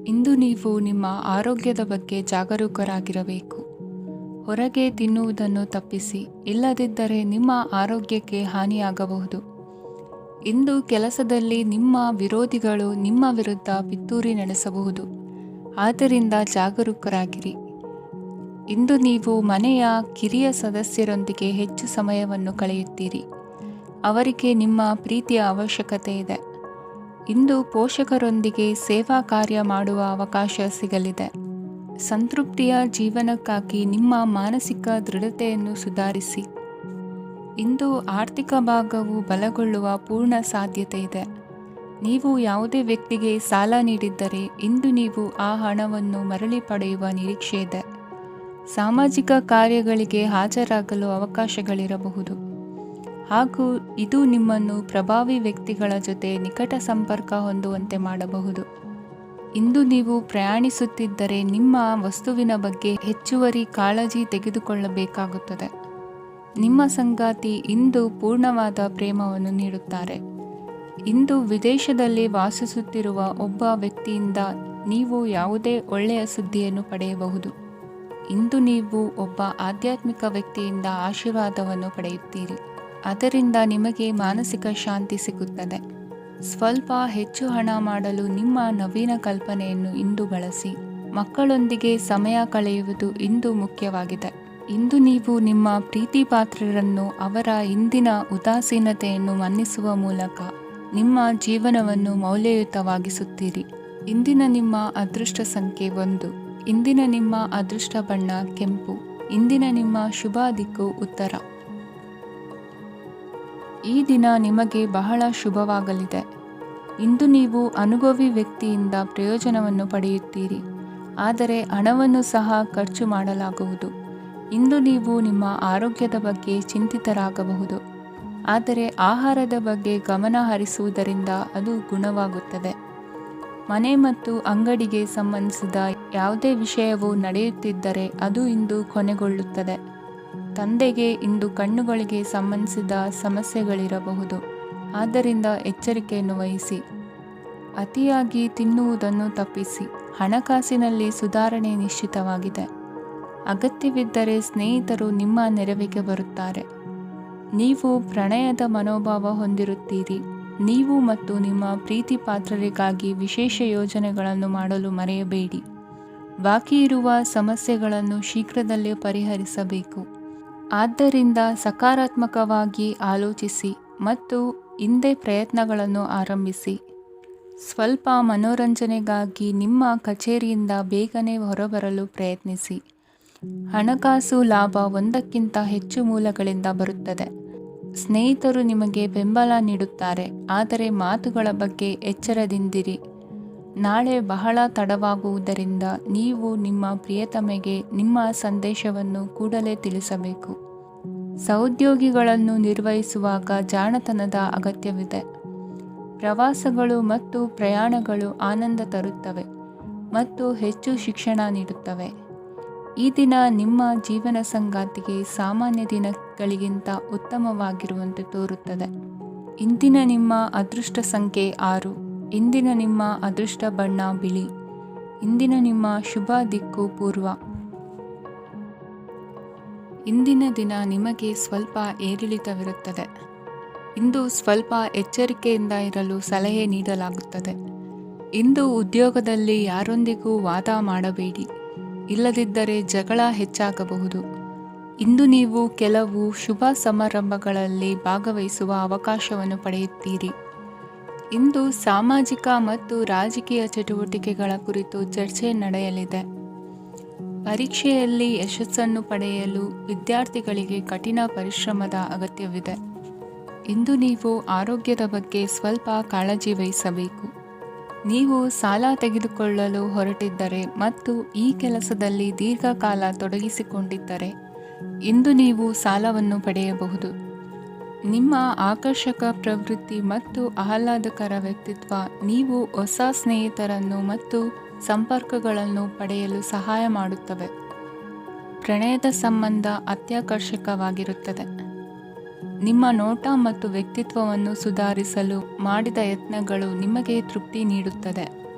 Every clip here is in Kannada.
ಇಂದು ನೀವು ನಿಮ್ಮ ಆರೋಗ್ಯದ ಬಗ್ಗೆ ಜಾಗರೂಕರಾಗಿರಬೇಕು. ಹೊರಗೆ ತಿನ್ನುವುದನ್ನು ತಪ್ಪಿಸಿ, ಇಲ್ಲದಿದ್ದರೆ ನಿಮ್ಮ ಆರೋಗ್ಯಕ್ಕೆ ಹಾನಿಯಾಗಬಹುದು. ಇಂದು ಕೆಲಸದಲ್ಲಿ ನಿಮ್ಮ ವಿರೋಧಿಗಳು ನಿಮ್ಮ ವಿರುದ್ಧ ಪಿತೂರಿ ನಡೆಸಬಹುದು. ಆದ್ದರಿಂದ ಜಾಗರೂಕರಾಗಿರಿ. ಇಂದು ನೀವು ಮನೆಯ ಕಿರಿಯ ಸದಸ್ಯರೊಂದಿಗೆ ಹೆಚ್ಚು ಸಮಯವನ್ನು ಕಳೆಯುತ್ತೀರಿ. ಅವರಿಗೆ ನಿಮ್ಮ ಪ್ರೀತಿಯ ಅವಶ್ಯಕತೆ ಇದೆ. ಇಂದು ಪೋಷಕರೊಂದಿಗೆ ಸೇವಾ ಕಾರ್ಯ ಮಾಡುವ ಅವಕಾಶ ಸಿಗಲಿದೆ. ಸಂತೃಪ್ತಿಯ ಜೀವನಕ್ಕಾಗಿ ನಿಮ್ಮ ಮಾನಸಿಕ ದೃಢತೆಯನ್ನು ಸುಧಾರಿಸಿ. ಇಂದು ಆರ್ಥಿಕ ಭಾಗವು ಬಲಗೊಳ್ಳುವ ಪೂರ್ಣ ಸಾಧ್ಯತೆ ಇದೆ. ನೀವು ಯಾವುದೇ ವ್ಯಕ್ತಿಗೆ ಸಾಲ ನೀಡಿದ್ದರೆ ಇಂದು ನೀವು ಆ ಹಣವನ್ನು ಮರಳಿ ಪಡೆಯುವ ನಿರೀಕ್ಷೆ ಇದೆ. ಸಾಮಾಜಿಕ ಕಾರ್ಯಗಳಿಗೆ ಹಾಜರಾಗಲು ಅವಕಾಶಗಳಿರಬಹುದು ಹಾಗೂ ಇದು ನಿಮ್ಮನ್ನು ಪ್ರಭಾವಿ ವ್ಯಕ್ತಿಗಳ ಜೊತೆ ನಿಕಟ ಸಂಪರ್ಕ ಹೊಂದುವಂತೆ ಮಾಡಬಹುದು. ಇಂದು ನೀವು ಪ್ರಯಾಣಿಸುತ್ತಿದ್ದರೆ ನಿಮ್ಮ ವಸ್ತುವಿನ ಬಗ್ಗೆ ಹೆಚ್ಚುವರಿ ಕಾಳಜಿ ತೆಗೆದುಕೊಳ್ಳಬೇಕಾಗುತ್ತದೆ. ನಿಮ್ಮ ಸಂಗಾತಿ ಇಂದು ಪೂರ್ಣವಾದ ಪ್ರೇಮವನ್ನು ನೀಡುತ್ತಾರೆ. ಇಂದು ವಿದೇಶದಲ್ಲಿ ವಾಸಿಸುತ್ತಿರುವ ಒಬ್ಬ ವ್ಯಕ್ತಿಯಿಂದ ನೀವು ಯಾವುದೇ ಒಳ್ಳೆಯ ಸುದ್ದಿಯನ್ನು ಪಡೆಯಬಹುದು. ಇಂದು ನೀವು ಒಬ್ಬ ಆಧ್ಯಾತ್ಮಿಕ ವ್ಯಕ್ತಿಯಿಂದ ಆಶೀರ್ವಾದವನ್ನು ಪಡೆಯುತ್ತೀರಿ. ಅದರಿಂದ ನಿಮಗೆ ಮಾನಸಿಕ ಶಾಂತಿ ಸಿಗುತ್ತದೆ. ಸ್ವಲ್ಪ ಹೆಚ್ಚು ಹಣ ಮಾಡಲು ನಿಮ್ಮ ನವೀನ ಕಲ್ಪನೆಯನ್ನು ಇಂದು ಬಳಸಿ. ಮಕ್ಕಳೊಂದಿಗೆ ಸಮಯ ಕಳೆಯುವುದು ಇಂದು ಮುಖ್ಯವಾಗಿದೆ. ಇಂದು ನೀವು ನಿಮ್ಮ ಪ್ರೀತಿ ಪಾತ್ರರನ್ನು ಅವರ ಇಂದಿನ ಉದಾಸೀನತೆಯನ್ನು ಮನ್ನಿಸುವ ಮೂಲಕ ನಿಮ್ಮ ಜೀವನವನ್ನು ಮೌಲ್ಯಯುತವಾಗಿಸುತ್ತೀರಿ. ಇಂದಿನ ನಿಮ್ಮ ಅದೃಷ್ಟ ಸಂಖ್ಯೆ 1. ಇಂದಿನ ನಿಮ್ಮ ಅದೃಷ್ಟ ಬಣ್ಣ ಕೆಂಪು. ಇಂದಿನ ನಿಮ್ಮ ಶುಭ ದಿಕ್ಕು ಉತ್ತರ. ಈ ದಿನ ನಿಮಗೆ ಬಹಳ ಶುಭವಾಗಲಿದೆ. ಇಂದು ನೀವು ಅನುಭವಿ ವ್ಯಕ್ತಿಯಿಂದ ಪ್ರಯೋಜನವನ್ನು ಪಡೆಯುತ್ತೀರಿ, ಆದರೆ ಹಣವನ್ನು ಸಹ ಖರ್ಚು ಮಾಡಲಾಗುವುದು. ಇಂದು ನೀವು ನಿಮ್ಮ ಆರೋಗ್ಯದ ಬಗ್ಗೆ ಚಿಂತಿತರಾಗಬಹುದು, ಆದರೆ ಆಹಾರದ ಬಗ್ಗೆ ಗಮನ ಹರಿಸುವುದರಿಂದ ಅದು ಗುಣವಾಗುತ್ತದೆ. ಮನೆ ಮತ್ತು ಅಂಗಡಿಗೆ ಸಂಬಂಧಿಸಿದ ಯಾವುದೇ ವಿಷಯವು ನಡೆಯುತ್ತಿದ್ದರೆ ಅದು ಇಂದು ಕೊನೆಗೊಳ್ಳುತ್ತದೆ. ತಂದೆಗೆ ಇಂದು ಕಣ್ಣುಗಳಿಗೆ ಸಂಬಂಧಿಸಿದ ಸಮಸ್ಯೆಗಳಿರಬಹುದು, ಆದ್ದರಿಂದ ಎಚ್ಚರಿಕೆಯನ್ನು ವಹಿಸಿ. ಅತಿಯಾಗಿ ತಿನ್ನುವುದನ್ನು ತಪ್ಪಿಸಿ. ಹಣಕಾಸಿನಲ್ಲಿ ಸುಧಾರಣೆ ನಿಶ್ಚಿತವಾಗಿದೆ. ಅಗತ್ಯವಿದ್ದರೆ ಸ್ನೇಹಿತರು ನಿಮ್ಮ ನೆರವಿಗೆ ಬರುತ್ತಾರೆ. ನೀವು ಪ್ರಣಯದ ಮನೋಭಾವ ಹೊಂದಿರುತ್ತೀರಿ. ನೀವು ಮತ್ತು ನಿಮ್ಮ ಪ್ರೀತಿ ಪಾತ್ರರಿಗಾಗಿ ವಿಶೇಷ ಯೋಜನೆಗಳನ್ನು ಮಾಡಲು ಮರೆಯಬೇಡಿ. ಬಾಕಿ ಇರುವ ಸಮಸ್ಯೆಗಳನ್ನು ಶೀಘ್ರದಲ್ಲೇ ಪರಿಹರಿಸಬೇಕು. ಆದ್ದರಿಂದ ಸಕಾರಾತ್ಮಕವಾಗಿ ಆಲೋಚಿಸಿ ಮತ್ತು ಇಂದೇ ಪ್ರಯತ್ನಗಳನ್ನು ಆರಂಭಿಸಿ. ಸ್ವಲ್ಪ ಮನೋರಂಜನೆಗಾಗಿ ನಿಮ್ಮ ಕಚೇರಿಯಿಂದ ಬೇಗನೆ ಹೊರಬರಲು ಪ್ರಯತ್ನಿಸಿ. ಹಣಕಾಸು ಲಾಭ ಒಂದಕ್ಕಿಂತ ಹೆಚ್ಚು ಮೂಲಗಳಿಂದ ಬರುತ್ತದೆ. ಸ್ನೇಹಿತರು ನಿಮಗೆ ಬೆಂಬಲ ನೀಡುತ್ತಾರೆ, ಆದರೆ ಮಾತುಗಳ ಬಗ್ಗೆ ಎಚ್ಚರದಿಂದಿರಿ. ನಾಳೆ ಬಹಳ ತಡವಾಗುವುದರಿಂದ ನೀವು ನಿಮ್ಮ ಪ್ರಿಯತಮೆಗೆ ನಿಮ್ಮ ಸಂದೇಶವನ್ನು ಕೂಡಲೇ ತಿಳಿಸಬೇಕು. ಸಹೋದ್ಯೋಗಿಗಳನ್ನು ನಿರ್ವಹಿಸುವಾಗ ಜಾಣತನದ ಅಗತ್ಯವಿದೆ. ಪ್ರವಾಸಗಳು ಮತ್ತು ಪ್ರಯಾಣಗಳು ಆನಂದ ತರುತ್ತವೆ ಮತ್ತು ಹೆಚ್ಚು ಶಿಕ್ಷಣ ನೀಡುತ್ತವೆ. ಈ ದಿನ ನಿಮ್ಮ ಜೀವನ ಸಂಗಾತಿಗೆ ಸಾಮಾನ್ಯ ದಿನಗಳಿಗಿಂತ ಉತ್ತಮವಾಗಿರುವಂತೆ ತೋರುತ್ತದೆ. ಇಂದಿನ ನಿಮ್ಮ ಅದೃಷ್ಟ ಸಂಖ್ಯೆ 6. ಇಂದಿನ ನಿಮ್ಮ ಅದೃಷ್ಟ ಬಣ್ಣ ಬಿಳಿ. ಇಂದಿನ ನಿಮ್ಮ ಶುಭ ದಿಕ್ಕು ಪೂರ್ವ. ಇಂದಿನ ದಿನ ನಿಮಗೆ ಸ್ವಲ್ಪ ಏರಿಳಿತವಿರುತ್ತದೆ. ಇಂದು ಸ್ವಲ್ಪ ಎಚ್ಚರಿಕೆಯಿಂದ ಇರಲು ಸಲಹೆ ನೀಡಲಾಗುತ್ತದೆ. ಇಂದು ಉದ್ಯೋಗದಲ್ಲಿ ಯಾರೊಂದಿಗೂ ವಾದ ಮಾಡಬೇಡಿ, ಇಲ್ಲದಿದ್ದರೆ ಜಗಳ ಹೆಚ್ಚಾಗಬಹುದು. ಇಂದು ನೀವು ಕೆಲವು ಶುಭ ಸಮಾರಂಭಗಳಲ್ಲಿ ಭಾಗವಹಿಸುವ ಅವಕಾಶವನ್ನು ಪಡೆಯುತ್ತೀರಿ. ಇಂದು ಸಾಮಾಜಿಕ ಮತ್ತು ರಾಜಕೀಯ ಚಟುವಟಿಕೆಗಳ ಕುರಿತು ಚರ್ಚೆ ನಡೆಯಲಿದೆ. ಪರೀಕ್ಷೆಯಲ್ಲಿ ಯಶಸ್ಸನ್ನು ಪಡೆಯಲು ವಿದ್ಯಾರ್ಥಿಗಳಿಗೆ ಕಠಿಣ ಪರಿಶ್ರಮದ ಅಗತ್ಯವಿದೆ. ಇಂದು ನೀವು ಆರೋಗ್ಯದ ಬಗ್ಗೆ ಸ್ವಲ್ಪ ಕಾಳಜಿ ವಹಿಸಬೇಕು. ನೀವು ಸಾಲ ತೆಗೆದುಕೊಳ್ಳಲು ಹೊರಟಿದ್ದರೆ ಮತ್ತು ಈ ಕೆಲಸದಲ್ಲಿ ದೀರ್ಘಕಾಲ ತೊಡಗಿಸಿಕೊಂಡಿದ್ದರೆ ಇಂದು ನೀವು ಸಾಲವನ್ನು ಪಡೆಯಬಹುದು. ನಿಮ್ಮ ಆಕರ್ಷಕ ಪ್ರವೃತ್ತಿ ಮತ್ತು ಆಹ್ಲಾದಕರ ವ್ಯಕ್ತಿತ್ವ ನೀವು ಹೊಸ ಸ್ನೇಹಿತರನ್ನು ಮತ್ತು ಸಂಪರ್ಕಗಳನ್ನು ಪಡೆಯಲು ಸಹಾಯ ಮಾಡುತ್ತವೆ. ಪ್ರಣಯದ ಸಂಬಂಧ ಅತ್ಯಾಕರ್ಷಕವಾಗಿರುತ್ತದೆ. ನಿಮ್ಮ ನೋಟ ಮತ್ತು ವ್ಯಕ್ತಿತ್ವವನ್ನು ಸುಧಾರಿಸಲು ಮಾಡಿದ ಯತ್ನಗಳು ನಿಮಗೆ ತೃಪ್ತಿ ನೀಡುತ್ತದೆ.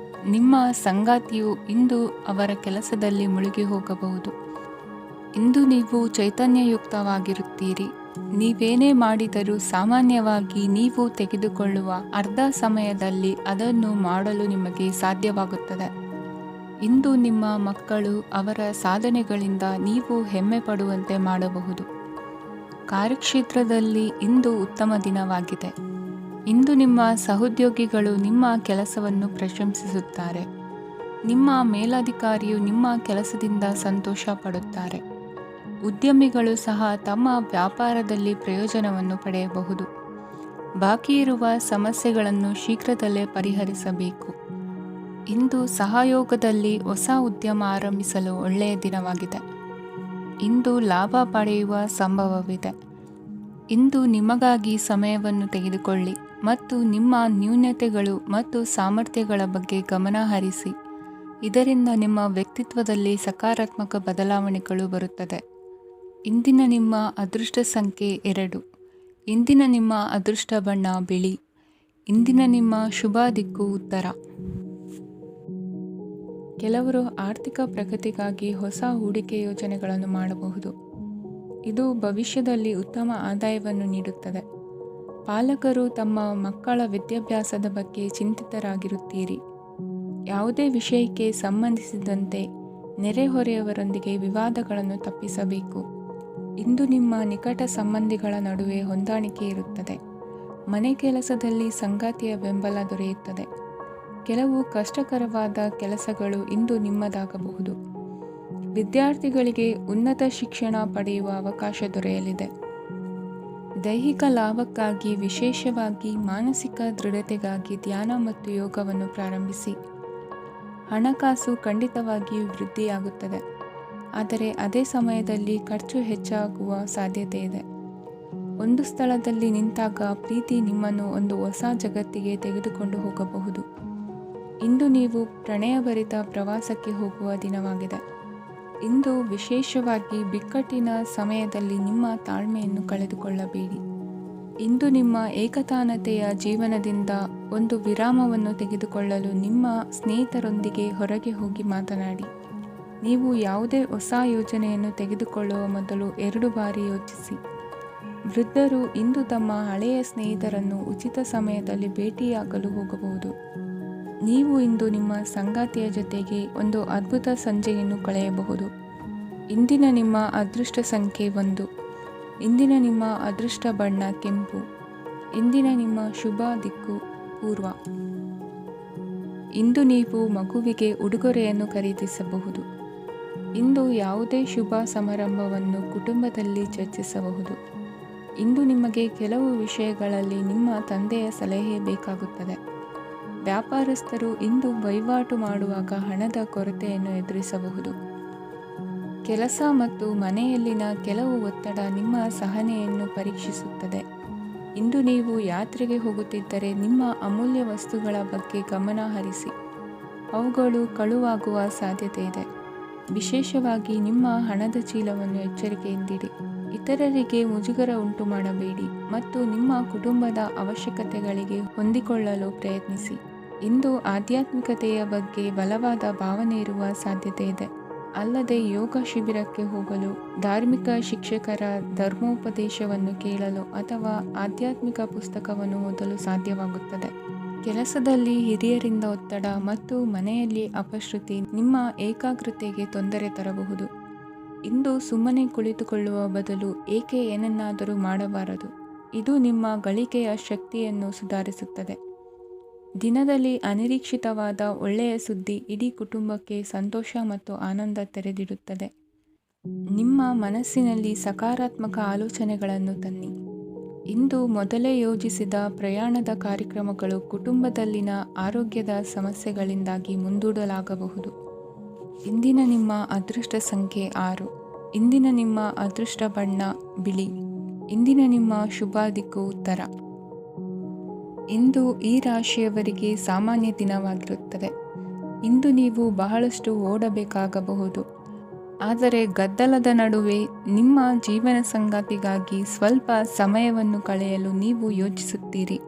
ನಿಮ್ಮ ಸಂಗಾತಿಯು ಇಂದು ಅವರ ಕೆಲಸದಲ್ಲಿ ಮುಳುಗಿ ಹೋಗಬಹುದು. ಇಂದು ನೀವು ಚೈತನ್ಯಯುಕ್ತವಾಗಿರುತ್ತೀರಿ. ನೀವೇನೇ ಮಾಡಿದರೂ ಸಾಮಾನ್ಯವಾಗಿ ನೀವು ತೆಗೆದುಕೊಳ್ಳುವ ಅರ್ಧ ಸಮಯದಲ್ಲಿ ಅದನ್ನು ಮಾಡಲು ನಿಮಗೆ ಸಾಧ್ಯವಾಗುತ್ತದೆ. ಇಂದು ನಿಮ್ಮ ಮಕ್ಕಳು ಅವರ ಸಾಧನೆಗಳಿಂದ ನೀವು ಹೆಮ್ಮೆ ಪಡುವಂತೆ ಮಾಡಬಹುದು. ಕಾರ್ಯಕ್ಷೇತ್ರದಲ್ಲಿ ಇಂದು ಉತ್ತಮ ದಿನವಾಗಿದೆ. ಇಂದು ನಿಮ್ಮ ಸಹೋದ್ಯೋಗಿಗಳು ನಿಮ್ಮ ಕೆಲಸವನ್ನು ಪ್ರಶಂಸಿಸುತ್ತಾರೆ. ನಿಮ್ಮ ಮೇಲಧಿಕಾರಿಯು ನಿಮ್ಮ ಕೆಲಸದಿಂದ ಸಂತೋಷ ಪಡುತ್ತಾರೆ. ಉದ್ಯಮಿಗಳು ಸಹ ತಮ್ಮ ವ್ಯಾಪಾರದಲ್ಲಿ ಪ್ರಯೋಜನವನ್ನು ಪಡೆಯಬಹುದು. ಬಾಕಿ ಇರುವ ಸಮಸ್ಯೆಗಳನ್ನು ಶೀಘ್ರದಲ್ಲೇ ಪರಿಹರಿಸಬೇಕು. ಇಂದು ಸಹಯೋಗದಲ್ಲಿ ಹೊಸ ಉದ್ಯಮ ಆರಂಭಿಸಲು ಒಳ್ಳೆಯ ದಿನವಾಗಿದೆ. ಇಂದು ಲಾಭ ಪಡೆಯುವ ಸಂಭವವಿದೆ. ಇಂದು ನಿಮಗಾಗಿ ಸಮಯವನ್ನು ತೆಗೆದುಕೊಳ್ಳಿ ಮತ್ತು ನಿಮ್ಮ ನ್ಯೂನತೆಗಳು ಮತ್ತು ಸಾಮರ್ಥ್ಯಗಳ ಬಗ್ಗೆ ಗಮನ ಹರಿಸಿ. ಇದರಿಂದ ನಿಮ್ಮ ವ್ಯಕ್ತಿತ್ವದಲ್ಲಿ ಸಕಾರಾತ್ಮಕ ಬದಲಾವಣೆಗಳು ಬರುತ್ತದೆ. ಇಂದಿನ ನಿಮ್ಮ ಅದೃಷ್ಟ ಸಂಖ್ಯೆ 2. ಇಂದಿನ ನಿಮ್ಮ ಅದೃಷ್ಟ ಬಣ್ಣ ಬಿಳಿ. ಇಂದಿನ ನಿಮ್ಮ ಶುಭ ದಿಕ್ಕು ಉತ್ತರ. ಕೆಲವರು ಆರ್ಥಿಕ ಪ್ರಗತಿಗಾಗಿ ಹೊಸ ಹೂಡಿಕೆ ಯೋಜನೆಗಳನ್ನು ಮಾಡಬಹುದು. ಇದು ಭವಿಷ್ಯದಲ್ಲಿ ಉತ್ತಮ ಆದಾಯವನ್ನು ನೀಡುತ್ತದೆ. ಪಾಲಕರು ತಮ್ಮ ಮಕ್ಕಳ ವಿದ್ಯಾಭ್ಯಾಸದ ಬಗ್ಗೆ ಚಿಂತಿತರಾಗಿರುತ್ತೀರಿ. ಯಾವುದೇ ವಿಷಯಕ್ಕೆ ಸಂಬಂಧಿಸಿದಂತೆ ನೆರೆಹೊರೆಯವರೊಂದಿಗೆ ವಿವಾದಗಳನ್ನು ತಪ್ಪಿಸಬೇಕು. ಇಂದು ನಿಮ್ಮ ನಿಕಟ ಸಂಬಂಧಿಗಳ ನಡುವೆ ಹೊಂದಾಣಿಕೆ ಇರುತ್ತದೆ. ಮನೆ ಕೆಲಸದಲ್ಲಿ ಸಂಗಾತಿಯ ಬೆಂಬಲ ದೊರೆಯುತ್ತದೆ. ಕೆಲವು ಕಷ್ಟಕರವಾದ ಕೆಲಸಗಳು ಇಂದು ನಿಮ್ಮದಾಗಬಹುದು. ವಿದ್ಯಾರ್ಥಿಗಳಿಗೆ ಉನ್ನತ ಶಿಕ್ಷಣ ಪಡೆಯುವ ಅವಕಾಶ ದೊರೆಯಲಿದೆ. ದೈಹಿಕ ಲಾಭಕ್ಕಾಗಿ, ವಿಶೇಷವಾಗಿ ಮಾನಸಿಕ ದೃಢತೆಗಾಗಿ ಧ್ಯಾನ ಮತ್ತು ಯೋಗವನ್ನು ಪ್ರಾರಂಭಿಸಿ. ಹಣಕಾಸು ಖಂಡಿತವಾಗಿಯೂ ವೃದ್ಧಿಯಾಗುತ್ತದೆ, ಆದರೆ ಅದೇ ಸಮಯದಲ್ಲಿ ಖರ್ಚು ಹೆಚ್ಚಾಗುವ ಸಾಧ್ಯತೆ ಇದೆ. ಒಂದು ಸ್ಥಳದಲ್ಲಿ ನಿಂತಾಗ ಪ್ರೀತಿ ನಿಮ್ಮನ್ನು ಒಂದು ಹೊಸ ಜಗತ್ತಿಗೆ ತೆಗೆದುಕೊಂಡು ಹೋಗಬಹುದು. ಇಂದು ನೀವು ಪ್ರಣಯಭರಿತ ಪ್ರವಾಸಕ್ಕೆ ಹೋಗುವ ದಿನವಾಗಿದೆ. ಇಂದು ವಿಶೇಷವಾಗಿ ಬಿಕ್ಕಟ್ಟಿನ ಸಮಯದಲ್ಲಿ ನಿಮ್ಮ ತಾಳ್ಮೆಯನ್ನು ಕಳೆದುಕೊಳ್ಳಬೇಡಿ. ಇಂದು ನಿಮ್ಮ ಏಕತಾನತೆಯ ಜೀವನದಿಂದ ಒಂದು ವಿರಾಮವನ್ನು ತೆಗೆದುಕೊಳ್ಳಲು ನಿಮ್ಮ ಸ್ನೇಹಿತರೊಂದಿಗೆ ಹೊರಗೆ ಹೋಗಿ ಮಾತನಾಡಿ. ನೀವು ಯಾವುದೇ ಹೊಸ ಯೋಜನೆಯನ್ನು ತೆಗೆದುಕೊಳ್ಳುವ ಮೊದಲು 2 ಬಾರಿ ಯೋಚಿಸಿ. ವೃದ್ಧರು ಇಂದು ತಮ್ಮ ಹಳೆಯ ಸ್ನೇಹಿತರನ್ನು ಉಚಿತ ಸಮಯದಲ್ಲಿ ಭೇಟಿಯಾಗಲು ಹೋಗಬಹುದು. ನೀವು ಇಂದು ನಿಮ್ಮ ಸಂಗಾತಿಯ ಜೊತೆಗೆ ಒಂದು ಅದ್ಭುತ ಸಂಜೆಯನ್ನು ಕಳೆಯಬಹುದು. ಇಂದಿನ ನಿಮ್ಮ ಅದೃಷ್ಟ ಸಂಖ್ಯೆ 1. ಇಂದಿನ ನಿಮ್ಮ ಅದೃಷ್ಟ ಬಣ್ಣ ಕೆಂಪು. ಇಂದಿನ ನಿಮ್ಮ ಶುಭ ದಿಕ್ಕು ಪೂರ್ವ. ಇಂದು ನೀವು ಮಗುವಿಗೆ ಉಡುಗೊರೆಯನ್ನು ಖರೀದಿಸಬಹುದು. ಇಂದು ಯಾವುದೇ ಶುಭ ಸಮಾರಂಭವನ್ನು ಕುಟುಂಬದಲ್ಲಿ ಚರ್ಚಿಸಬಹುದು. ಇಂದು ನಿಮಗೆ ಕೆಲವು ವಿಷಯಗಳಲ್ಲಿ ನಿಮ್ಮ ತಂದೆಯ ಸಲಹೆ ಬೇಕಾಗುತ್ತದೆ. ವ್ಯಾಪಾರಸ್ಥರು ಇಂದು ವಹಿವಾಟು ಮಾಡುವಾಗ ಹಣದ ಕೊರತೆಯನ್ನು ಎದುರಿಸಬಹುದು. ಕೆಲಸ ಮತ್ತು ಮನೆಯಲ್ಲಿನ ಕೆಲವು ಒತ್ತಡ ನಿಮ್ಮ ಸಹನೆಯನ್ನು ಪರೀಕ್ಷಿಸುತ್ತದೆ. ಇಂದು ನೀವು ಯಾತ್ರೆಗೆ ಹೋಗುತ್ತಿದ್ದರೆ ನಿಮ್ಮ ಅಮೂಲ್ಯ ವಸ್ತುಗಳ ಬಗ್ಗೆ ಗಮನ ಹರಿಸಿ. ಅವುಗಳು ಕಳುವಾಗುವ ಸಾಧ್ಯತೆ ಇದೆ. ವಿಶೇಷವಾಗಿ ನಿಮ್ಮ ಹಣದ ಚೀಲವನ್ನು ಎಚ್ಚರಿಕೆಯಿಂದಿಡಿ. ಇತರರಿಗೆ ಮುಜುಗರ ಉಂಟು ಮಾಡಬೇಡಿ ಮತ್ತು ನಿಮ್ಮ ಕುಟುಂಬದ ಅವಶ್ಯಕತೆಗಳಿಗೆ ಹೊಂದಿಕೊಳ್ಳಲು ಪ್ರಯತ್ನಿಸಿ. ಇಂದು ಆಧ್ಯಾತ್ಮಿಕತೆಯ ಬಗ್ಗೆ ಬಲವಾದ ಭಾವನೆ ಇರುವ ಸಾಧ್ಯತೆ ಇದೆ. ಅಲ್ಲದೆ ಯೋಗ ಶಿಬಿರಕ್ಕೆ ಹೋಗಲು, ಧಾರ್ಮಿಕ ಶಿಕ್ಷಕರ ಧರ್ಮೋಪದೇಶವನ್ನು ಕೇಳಲು ಅಥವಾ ಆಧ್ಯಾತ್ಮಿಕ ಪುಸ್ತಕವನ್ನು ಓದಲು ಸಾಧ್ಯವಾಗುತ್ತದೆ. ಕೆಲಸದಲ್ಲಿ ಹಿರಿಯರಿಂದ ಒತ್ತಡ ಮತ್ತು ಮನೆಯಲ್ಲಿ ಅಪಶ್ರುತಿ ನಿಮ್ಮ ಏಕಾಗ್ರತೆಗೆ ತೊಂದರೆ ತರಬಹುದು. ಇಂದು ಸುಮ್ಮನೆ ಕುಳಿತುಕೊಳ್ಳುವ ಬದಲು ಏಕೆ ಏನನ್ನಾದರೂ ಮಾಡಬಾರದು. ಇದು ನಿಮ್ಮ ಗಳಿಕೆಯ ಶಕ್ತಿಯನ್ನು ಸುಧಾರಿಸುತ್ತದೆ. ದಿನದಲ್ಲಿ ಅನಿರೀಕ್ಷಿತವಾದ ಒಳ್ಳೆಯ ಸುದ್ದಿ ಇಡೀ ಕುಟುಂಬಕ್ಕೆ ಸಂತೋಷ ಮತ್ತು ಆನಂದ ತೆರೆದಿಡುತ್ತದೆ. ನಿಮ್ಮ ಮನಸ್ಸಿನಲ್ಲಿ ಸಕಾರಾತ್ಮಕ ಆಲೋಚನೆಗಳನ್ನು ತನ್ನಿ. ಇಂದು ಮೊದಲೇ ಯೋಜಿಸಿದ ಪ್ರಯಾಣದ ಕಾರ್ಯಕ್ರಮಗಳು ಕುಟುಂಬದಲ್ಲಿನ ಆರೋಗ್ಯದ ಸಮಸ್ಯೆಗಳಿಂದಾಗಿ ಮುಂದೂಡಲಾಗಬಹುದು. ಇಂದಿನ ನಿಮ್ಮ ಅದೃಷ್ಟ ಸಂಖ್ಯೆ 6. ಇಂದಿನ ನಿಮ್ಮ ಅದೃಷ್ಟ ಬಣ್ಣ ಬಿಳಿ. ಇಂದಿನ ನಿಮ್ಮ ಶುಭ ದಿಕ್ಕು ಉತ್ತರ. ಇಂದು ಈ ರಾಶಿಯವರಿಗೆ ಸಾಮಾನ್ಯ ದಿನವಾಗಿರುತ್ತದೆ. ಇಂದು ನೀವು ಬಹಳಷ್ಟು ಓಡಬೇಕಾಗಬಹುದು. ಆದರೆ ಗದ್ದಲದ ನಡುವೆ ನಿಮ್ಮ ಜೀವನ ಸಂಗಾತಿಗಾಗಿ ಸ್ವಲ್ಪ ಸಮಯವನ್ನು ಕಳೆಯಲು ನೀವು ಯೋಚಿಸುತ್ತೀರಿ.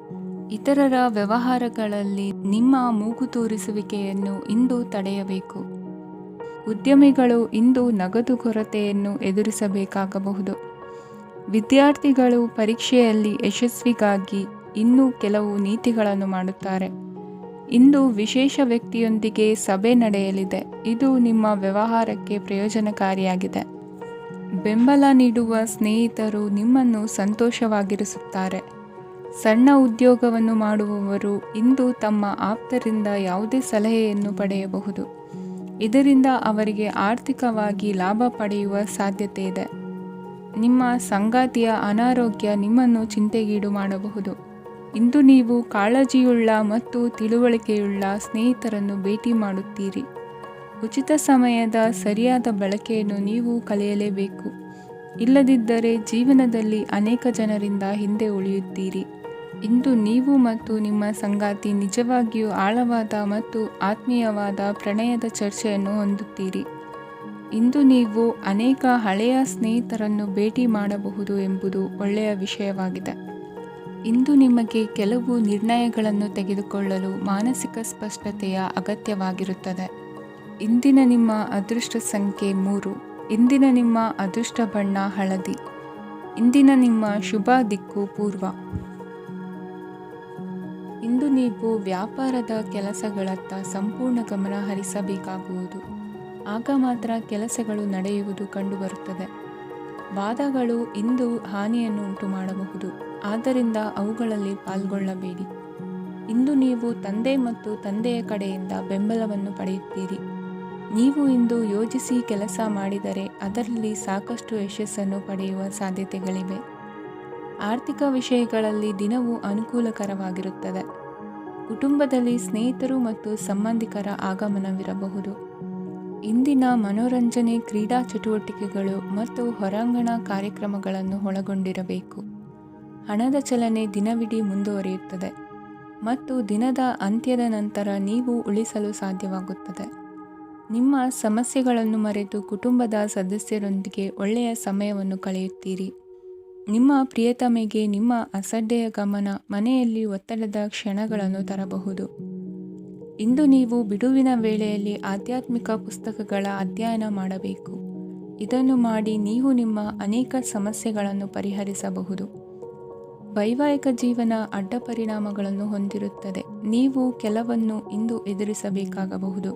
ಇತರರ ವ್ಯವಹಾರಗಳಲ್ಲಿ ನಿಮ್ಮ ಮೂಗು ತೂರಿಸುವಿಕೆಯನ್ನು ಇಂದು ತಡೆಯಬೇಕು. ಉದ್ಯಮಿಗಳು ಇಂದು ನಗದು ಕೊರತೆಯನ್ನು ಎದುರಿಸಬೇಕಾಗಬಹುದು. ವಿದ್ಯಾರ್ಥಿಗಳು ಪರೀಕ್ಷೆಯಲ್ಲಿ ಯಶಸ್ವಿಗಾಗಿ ಇನ್ನೂ ಕೆಲವು ನೀತಿಗಳನ್ನು ಮಾಡುತ್ತಾರೆ. ಇಂದು ವಿಶೇಷ ವ್ಯಕ್ತಿಯೊಂದಿಗೆ ಸಭೆ ನಡೆಯಲಿದೆ. ಇದು ನಿಮ್ಮ ವ್ಯವಹಾರಕ್ಕೆ ಪ್ರಯೋಜನಕಾರಿಯಾಗಿದೆ. ಬೆಂಬಲ ನೀಡುವ ಸ್ನೇಹಿತರು ನಿಮ್ಮನ್ನು ಸಂತೋಷವಾಗಿರಿಸುತ್ತಾರೆ. ಸಣ್ಣ ಉದ್ಯೋಗವನ್ನು ಮಾಡುವವರು ಇಂದು ತಮ್ಮ ಆಪ್ತರಿಂದ ಯಾವುದೇ ಸಲಹೆಯನ್ನು ಪಡೆಯಬಹುದು. ಇದರಿಂದ ಅವರಿಗೆ ಆರ್ಥಿಕವಾಗಿ ಲಾಭ ಪಡೆಯುವ ಸಾಧ್ಯತೆ ಇದೆ. ನಿಮ್ಮ ಸಂಗಾತಿಯ ಅನಾರೋಗ್ಯ ನಿಮ್ಮನ್ನು ಚಿಂತೆಗೀಡು ಮಾಡಬಹುದು. ಇಂದು ನೀವು ಕಾಳಜಿಯುಳ್ಳ ಮತ್ತು ತಿಳುವಳಿಕೆಯುಳ್ಳ ಸ್ನೇಹಿತರನ್ನು ಭೇಟಿ ಮಾಡುತ್ತೀರಿ. ಉಚಿತ ಸಮಯದ ಸರಿಯಾದ ಬಳಕೆಯನ್ನು ನೀವು ಕಲಿಯಲೇಬೇಕು. ಇಲ್ಲದಿದ್ದರೆ ಜೀವನದಲ್ಲಿ ಅನೇಕ ಜನರಿಂದ ಹಿಂದೆ ಉಳಿಯುತ್ತೀರಿ. ಇಂದು ನೀವು ಮತ್ತು ನಿಮ್ಮ ಸಂಗಾತಿ ನಿಜವಾಗಿಯೂ ಆಳವಾದ ಮತ್ತು ಆತ್ಮೀಯವಾದ ಪ್ರಣಯದ ಚರ್ಚೆಯನ್ನು ಹೊಂದುತ್ತೀರಿ. ಇಂದು ನೀವು ಅನೇಕ ಹಳೆಯ ಸ್ನೇಹಿತರನ್ನು ಭೇಟಿ ಮಾಡಬಹುದು ಎಂಬುದು ಒಳ್ಳೆಯ ವಿಷಯವಾಗಿದೆ. ಇಂದು ನಿಮಗೆ ಕೆಲವು ನಿರ್ಣಯಗಳನ್ನು ತೆಗೆದುಕೊಳ್ಳಲು ಮಾನಸಿಕ ಸ್ಪಷ್ಟತೆಯ ಅಗತ್ಯವಾಗಿರುತ್ತದೆ. ಇಂದಿನ ನಿಮ್ಮ ಅದೃಷ್ಟ ಸಂಖ್ಯೆ 3. ಇಂದಿನ ನಿಮ್ಮ ಅದೃಷ್ಟ ಬಣ್ಣ ಹಳದಿ. ಇಂದಿನ ನಿಮ್ಮ ಶುಭ ದಿಕ್ಕು ಪೂರ್ವ. ಇಂದು ನೀವು ವ್ಯಾಪಾರದ ಕೆಲಸಗಳತ್ತ ಸಂಪೂರ್ಣ ಗಮನ ಹರಿಸಬೇಕಾಗುವುದು. ಆಗ ಮಾತ್ರ ಕೆಲಸಗಳು ನಡೆಯುವುದು ಕಂಡುಬರುತ್ತದೆ. ವಾದಗಳು ಇಂದು ಹಾನಿಯನ್ನು ಉಂಟು ಮಾಡಬಹುದು. ಆದ್ದರಿಂದ ಅವುಗಳಲ್ಲಿ ಪಾಲ್ಗೊಳ್ಳಬೇಡಿ. ಇಂದು ನೀವು ತಂದೆ ಮತ್ತು ತಂದೆಯ ಕಡೆಯಿಂದ ಬೆಂಬಲವನ್ನು ಪಡೆಯುತ್ತೀರಿ. ನೀವು ಇಂದು ಯೋಜಿಸಿ ಕೆಲಸ ಮಾಡಿದರೆ ಅದರಲ್ಲಿ ಸಾಕಷ್ಟು ಯಶಸ್ಸನ್ನು ಪಡೆಯುವ ಸಾಧ್ಯತೆಗಳಿವೆ. ಆರ್ಥಿಕ ವಿಷಯಗಳಲ್ಲಿ ದಿನವು ಅನುಕೂಲಕರವಾಗಿರುತ್ತದೆ. ಕುಟುಂಬದಲ್ಲಿ ಸ್ನೇಹಿತರು ಮತ್ತು ಸಂಬಂಧಿಕರ ಆಗಮನವಿರಬಹುದು. ಇಂದಿನ ಮನೋರಂಜನೆ ಕ್ರೀಡಾ ಚಟುವಟಿಕೆಗಳು ಮತ್ತು ಹೊರಾಂಗಣ ಕಾರ್ಯಕ್ರಮಗಳನ್ನು ಒಳಗೊಂಡಿರಬೇಕು. ಹಣದ ಚಲನೆ ದಿನವಿಡೀ ಮುಂದುವರಿಯುತ್ತದೆ ಮತ್ತು ದಿನದ ಅಂತ್ಯದ ನಂತರ ನೀವು ಉಳಿಸಲು ಸಾಧ್ಯವಾಗುತ್ತದೆ. ನಿಮ್ಮ ಸಮಸ್ಯೆಗಳನ್ನು ಮರೆತು ಕುಟುಂಬದ ಸದಸ್ಯರೊಂದಿಗೆ ಒಳ್ಳೆಯ ಸಮಯವನ್ನು ಕಳೆಯುತ್ತೀರಿ. ನಿಮ್ಮ ಪ್ರಿಯತಮೆಗೆ ನಿಮ್ಮ ಅಸಡ್ಡೆಯ ಗಮನ ಮನೆಯಲ್ಲಿ ಒತ್ತಡದ ಕ್ಷಣಗಳನ್ನು ತರಬಹುದು. ಇಂದು ನೀವು ಬಿಡುವಿನ ವೇಳೆಯಲ್ಲಿ ಆಧ್ಯಾತ್ಮಿಕ ಪುಸ್ತಕಗಳ ಅಧ್ಯಯನ ಮಾಡಬೇಕು. ಇದನ್ನು ಮಾಡಿ ನೀವು ನಿಮ್ಮ ಅನೇಕ ಸಮಸ್ಯೆಗಳನ್ನು ಪರಿಹರಿಸಬಹುದು. ವೈವಾಹಿಕ ಜೀವನ ಅಡ್ಡ ಪರಿಣಾಮಗಳನ್ನು ಹೊಂದಿರುತ್ತದೆ. ನೀವು ಕೆಲವನ್ನು ಇಂದು ಎದುರಿಸಬೇಕಾಗಬಹುದು.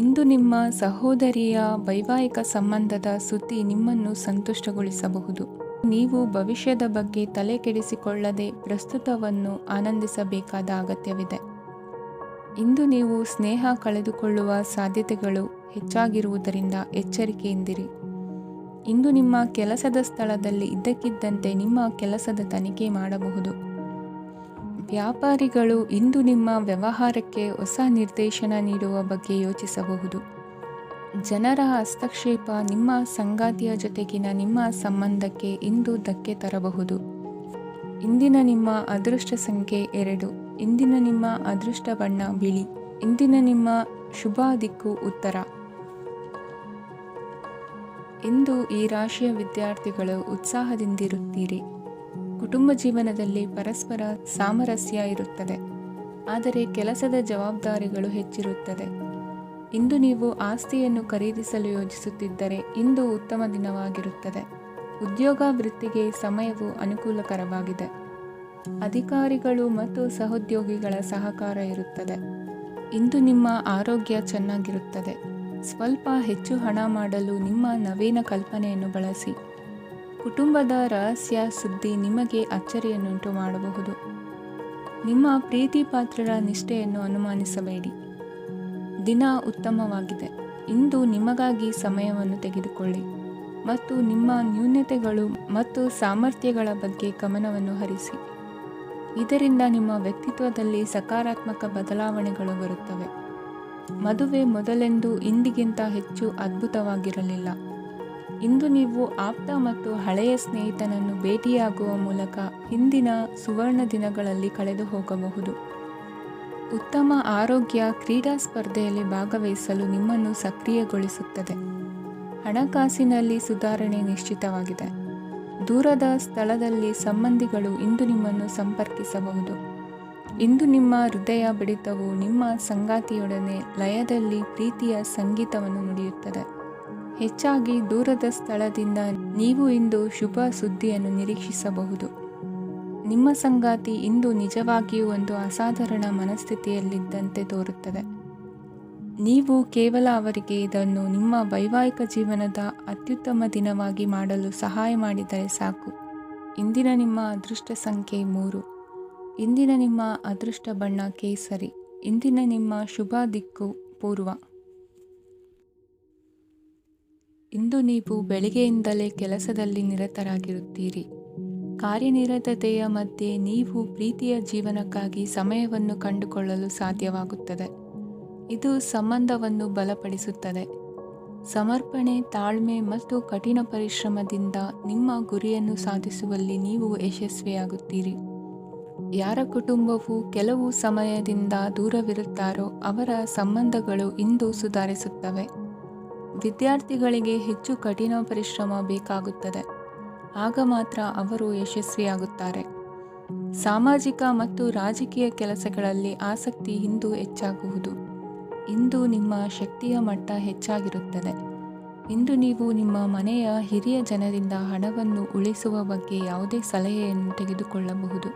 ಇಂದು ನಿಮ್ಮ ಸಹೋದರಿಯ ವೈವಾಹಿಕ ಸಂಬಂಧದ ಸುದ್ದಿ ನಿಮ್ಮನ್ನು ಸಂತುಷ್ಟಗೊಳಿಸಬಹುದು. ನೀವು ಭವಿಷ್ಯದ ಬಗ್ಗೆ ತಲೆ ಕೆಡಿಸಿಕೊಳ್ಳದೆ ಪ್ರಸ್ತುತವನ್ನು ಆನಂದಿಸಬೇಕಾದ ಅಗತ್ಯವಿದೆ. ಇಂದು ನೀವು ಸ್ನೇಹ ಕಳೆದುಕೊಳ್ಳುವ ಸಾಧ್ಯತೆಗಳು ಹೆಚ್ಚಾಗಿರುವುದರಿಂದ ಎಚ್ಚರಿಕೆಯಿಂದಿರಿ. ಇಂದು ನಿಮ್ಮ ಕೆಲಸದ ಸ್ಥಳದಲ್ಲಿ ಇದ್ದಕ್ಕಿದ್ದಂತೆ ನಿಮ್ಮ ಕೆಲಸದ ತನಿಖೆ ಮಾಡಬಹುದು. ವ್ಯಾಪಾರಿಗಳು ಇಂದು ನಿಮ್ಮ ವ್ಯವಹಾರಕ್ಕೆ ಹೊಸ ನಿರ್ದೇಶನ ನೀಡುವ ಬಗ್ಗೆ ಯೋಚಿಸಬಹುದು. ಜನರ ಹಸ್ತಕ್ಷೇಪ ನಿಮ್ಮ ಸಂಗಾತಿಯ ಜೊತೆಗಿನ ನಿಮ್ಮ ಸಂಬಂಧಕ್ಕೆ ಇಂದು ಧಕ್ಕೆ ತರಬಹುದು. ಇಂದಿನ ನಿಮ್ಮ ಅದೃಷ್ಟ ಸಂಖ್ಯೆ 2. ಇಂದಿನ ನಿಮ್ಮ ಅದೃಷ್ಟ ಬಣ್ಣ ಬಿಳಿ. ಇಂದಿನ ನಿಮ್ಮ ಶುಭ ದಿಕ್ಕು ಉತ್ತರ. ಇಂದು ಈ ರಾಶಿಯ ವಿದ್ಯಾರ್ಥಿಗಳು ಉತ್ಸಾಹದಿಂದಿರುತ್ತೀರಿ. ಕುಟುಂಬ ಜೀವನದಲ್ಲಿ ಪರಸ್ಪರ ಸಾಮರಸ್ಯ ಇರುತ್ತದೆ, ಆದರೆ ಕೆಲಸದ ಜವಾಬ್ದಾರಿಗಳು ಹೆಚ್ಚಿರುತ್ತದೆ. ಇಂದು ನೀವು ಆಸ್ತಿಯನ್ನು ಖರೀದಿಸಲು ಯೋಜಿಸುತ್ತಿದ್ದರೆ ಇಂದು ಉತ್ತಮ ದಿನವಾಗಿರುತ್ತದೆ. ಉದ್ಯೋಗ ವೃತ್ತಿಗೆ ಸಮಯವು ಅನುಕೂಲಕರವಾಗಿದೆ. ಅಧಿಕಾರಿಗಳು ಮತ್ತು ಸಹೋದ್ಯೋಗಿಗಳ ಸಹಕಾರ ಇರುತ್ತದೆ. ಇಂದು ನಿಮ್ಮ ಆರೋಗ್ಯ ಚೆನ್ನಾಗಿರುತ್ತದೆ. ಸ್ವಲ್ಪ ಹೆಚ್ಚು ಹಣ ಮಾಡಲು ನಿಮ್ಮ ನವೀನ ಕಲ್ಪನೆಯನ್ನು ಬಳಸಿ. ಕುಟುಂಬದ ರಹಸ್ಯ ಸುದ್ದಿ ನಿಮಗೆ ಅಚ್ಚರಿಯನ್ನುಂಟು ಮಾಡಬಹುದು. ನಿಮ್ಮ ಪ್ರೀತಿ ಪಾತ್ರರ ನಿಷ್ಠೆಯನ್ನು ಅನುಮಾನಿಸಬೇಡಿ. ದಿನ ಉತ್ತಮವಾಗಿದೆ. ಇಂದು ನಿಮಗಾಗಿ ಸಮಯವನ್ನು ತೆಗೆದುಕೊಳ್ಳಿ ಮತ್ತು ನಿಮ್ಮ ನ್ಯೂನತೆಗಳು ಮತ್ತು ಸಾಮರ್ಥ್ಯಗಳ ಬಗ್ಗೆ ಗಮನವನ್ನು ಹರಿಸಿ. ಇದರಿಂದ ನಿಮ್ಮ ವ್ಯಕ್ತಿತ್ವದಲ್ಲಿ ಸಕಾರಾತ್ಮಕ ಬದಲಾವಣೆಗಳು ಬರುತ್ತವೆ. ಮದುವೆ ಮೊದಲೆಂದು ಇಂದಿಗಿಂತ ಹೆಚ್ಚು ಅದ್ಭುತವಾಗಿರಲಿಲ್ಲ. ಇಂದು ನೀವು ಆಪ್ತ ಮತ್ತು ಹಳೆಯ ಸ್ನೇಹಿತನನ್ನು ಭೇಟಿಯಾಗುವ ಮೂಲಕ ಹಿಂದಿನ ಸುವರ್ಣ ದಿನಗಳಲ್ಲಿ ಕಳೆದು ಹೋಗಬಹುದು. ಉತ್ತಮ ಆರೋಗ್ಯ ಕ್ರೀಡಾ ಸ್ಪರ್ಧೆಯಲ್ಲಿ ಭಾಗವಹಿಸಲು ನಿಮ್ಮನ್ನು ಸಕ್ರಿಯಗೊಳಿಸುತ್ತದೆ. ಹಣಕಾಸಿನಲ್ಲಿ ಸುಧಾರಣೆ ನಿಶ್ಚಿತವಾಗಿದೆ. ದೂರದ ಸ್ಥಳದಲ್ಲಿ ಸಂಬಂಧಿಗಳು ಇಂದು ನಿಮ್ಮನ್ನು ಸಂಪರ್ಕಿಸಬಹುದು. ಇಂದು ನಿಮ್ಮ ಹೃದಯ ಬಡಿತವು ನಿಮ್ಮ ಸಂಗಾತಿಯೊಡನೆ ಲಯದಲ್ಲಿ ಪ್ರೀತಿಯ ಸಂಗೀತವನ್ನು ನುಡಿಯುತ್ತದೆ. ಹೆಚ್ಚಾಗಿ ದೂರದ ಸ್ಥಳದಿಂದ ನೀವು ಇಂದು ಶುಭ ಸುದ್ದಿಯನ್ನು ನಿರೀಕ್ಷಿಸಬಹುದು. ನಿಮ್ಮ ಸಂಗಾತಿ ಇಂದು ನಿಜವಾಗಿಯೂ ಒಂದು ಅಸಾಧಾರಣ ಮನಸ್ಥಿತಿಯಲ್ಲಿದ್ದಂತೆ ತೋರುತ್ತದೆ. ನೀವು ಕೇವಲ ಅವರಿಗೆ ಇದನ್ನು ನಿಮ್ಮ ವೈವಾಹಿಕ ಜೀವನದ ಅತ್ಯುತ್ತಮ ದಿನವಾಗಿ ಮಾಡಲು ಸಹಾಯ ಮಾಡಿದರೆ ಸಾಕು. ಇಂದಿನ ನಿಮ್ಮ ಅದೃಷ್ಟ ಸಂಖ್ಯೆ 3. ಇಂದಿನ ನಿಮ್ಮ ಅದೃಷ್ಟ ಬಣ್ಣ ಕೇಸರಿ. ಇಂದಿನ ನಿಮ್ಮ ಶುಭ ದಿಕ್ಕು ಪೂರ್ವ. ಇಂದು ನೀವು ಬೆಳಿಗ್ಗೆಯಿಂದಲೇ ಕೆಲಸದಲ್ಲಿ ನಿರತರಾಗಿರುತ್ತೀರಿ. ಕಾರ್ಯನಿರತತೆಯ ಮಧ್ಯೆ ನೀವು ಪ್ರೀತಿಯ ಜೀವನಕ್ಕಾಗಿ ಸಮಯವನ್ನು ಕಂಡುಕೊಳ್ಳಲು ಸಾಧ್ಯವಾಗುತ್ತದೆ. ಇದು ಸಂಬಂಧವನ್ನು ಬಲಪಡಿಸುತ್ತದೆ. ಸಮರ್ಪಣೆ, ತಾಳ್ಮೆ ಮತ್ತು ಕಠಿಣ ಪರಿಶ್ರಮದಿಂದ ನಿಮ್ಮ ಗುರಿಯನ್ನು ಸಾಧಿಸುವಲ್ಲಿ ನೀವು ಯಶಸ್ವಿಯಾಗುತ್ತೀರಿ. ಯಾರ ಕುಟುಂಬವು ಕೆಲವು ಸಮಯದಿಂದ ದೂರವಿರುತ್ತಾರೋ ಅವರ ಸಂಬಂಧಗಳು ಇಂದು ಸುಧಾರಿಸುತ್ತವೆ. ವಿದ್ಯಾರ್ಥಿಗಳಿಗೆ ಹೆಚ್ಚು ಕಠಿಣ ಪರಿಶ್ರಮ ಬೇಕಾಗುತ್ತದೆ. ಆಗ ಮಾತ್ರ ಅವರು ಯಶಸ್ವಿಯಾಗುತ್ತಾರೆ. ಸಾಮಾಜಿಕ ಮತ್ತು ರಾಜಕೀಯ ಕೆಲಸಗಳಲ್ಲಿ ಆಸಕ್ತಿ ಇಂದು ಹೆಚ್ಚಾಗುವುದು. ಇಂದು ನಿಮ್ಮ ಶಕ್ತಿಯ ಮಟ್ಟ ಹೆಚ್ಚಾಗಿರುತ್ತದೆ. ಇಂದು ನೀವು ನಿಮ್ಮ ಮನೆಯ ಹಿರಿಯ ಜನರಿಂದ ಹಣವನ್ನು ಉಳಿಸುವ ಬಗ್ಗೆ ಯಾವುದೇ ಸಲಹೆಯನ್ನು ತೆಗೆದುಕೊಳ್ಳಬಹುದು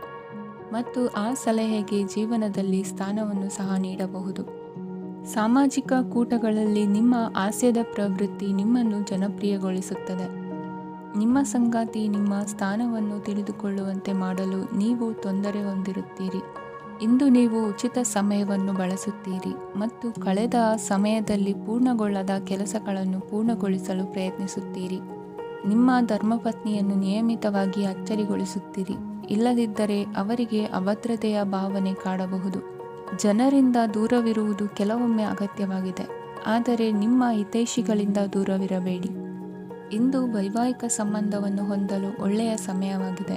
ಮತ್ತು ಆ ಸಲಹೆಗೆ ಜೀವನದಲ್ಲಿ ಸ್ಥಾನವನ್ನು ಸಹ ನೀಡಬಹುದು. ಸಾಮಾಜಿಕ ಕೂಟಗಳಲ್ಲಿ ನಿಮ್ಮ ಹಾಸ್ಯದ ಪ್ರವೃತ್ತಿ ನಿಮ್ಮನ್ನು ಜನಪ್ರಿಯಗೊಳಿಸುತ್ತದೆ. ನಿಮ್ಮ ಸಂಗಾತಿ ನಿಮ್ಮ ಸ್ಥಾನವನ್ನು ತಿಳಿದುಕೊಳ್ಳುವಂತೆ ಮಾಡಲು ನೀವು ತೊಂದರೆ ಹೊಂದಿರುತ್ತೀರಿ. ಇಂದು ನೀವು ಉಚಿತ ಸಮಯವನ್ನು ಬಳಸುತ್ತೀರಿ ಮತ್ತು ಕಳೆದ ಸಮಯದಲ್ಲಿ ಪೂರ್ಣಗೊಳ್ಳದ ಕೆಲಸಗಳನ್ನು ಪೂರ್ಣಗೊಳಿಸಲು ಪ್ರಯತ್ನಿಸುತ್ತೀರಿ. ನಿಮ್ಮ ಧರ್ಮಪತ್ನಿಯನ್ನು ನಿಯಮಿತವಾಗಿ ಅಚ್ಚರಿಗೊಳಿಸುತ್ತೀರಿ. ಇಲ್ಲದಿದ್ದರೆ ಅವರಿಗೆ ಅಭದ್ರತೆಯ ಭಾವನೆ ಕಾಡಬಹುದು. ಜನರಿಂದ ದೂರವಿರುವುದು ಕೆಲವೊಮ್ಮೆ ಅಗತ್ಯವಾಗಿದೆ, ಆದರೆ ನಿಮ್ಮ ಹಿತೈಷಿಗಳಿಂದ ದೂರವಿರಬೇಡಿ. ಇಂದು ವೈವಾಹಿಕ ಸಂಬಂಧವನ್ನು ಹೊಂದಲು ಒಳ್ಳೆಯ ಸಮಯವಾಗಿದೆ.